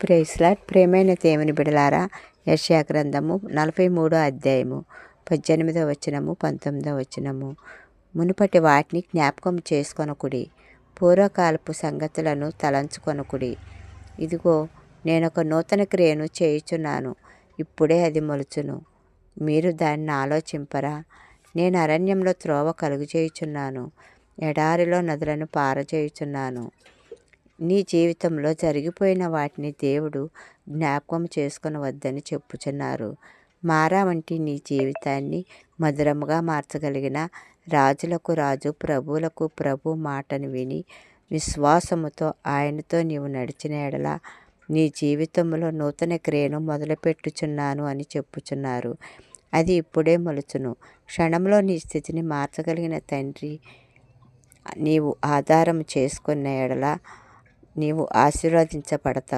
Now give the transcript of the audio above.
Praise lord. ప్రియమైన దేవుని బిడలారా, యెషయా గ్రంథము 43 అధ్యాయము 18వ వచనము 19వ వచనము. మునుపటి వాటిని జ్ఞాపకం చేసుకొనకుడి, పూర్వకాలపు సంగతులను తలంచుకొనకుడి. ఇదిగో, నేనొక నూతన క్రియను చేయుచున్నాను, ఇప్పుడే అది మొలుచును, మీరు దాన్ని ఆలోచింపరా? నేను అరణ్యంలో త్రోవ కలుగజేయుచున్నాను, ఎడారిలో నదులను పారజేయుచున్నాను. నీ జీవితంలో జరిగిపోయిన వాటిని దేవుడు జ్ఞాపకం చేసుకొనవద్దని చెప్పుచున్నారు. మారా వంటి నీ జీవితాన్ని మధురముగా మార్చగలిగిన రాజులకు రాజు, ప్రభువులకు ప్రభు మాటను విని విశ్వాసముతో ఆయనతో నీవు నడిచిన ఎడల నీ జీవితంలో నూతన క్రియను మొదలుపెట్టుచున్నాను అని చెప్పుచున్నారు. అది ఇప్పుడే మొలుచును. క్షణంలో నీ స్థితిని మార్చగలిగిన తండ్రి నీవు ఆధారం చేసుకున్న ఎడల నీవు ఆశీర్వదించబడతావు.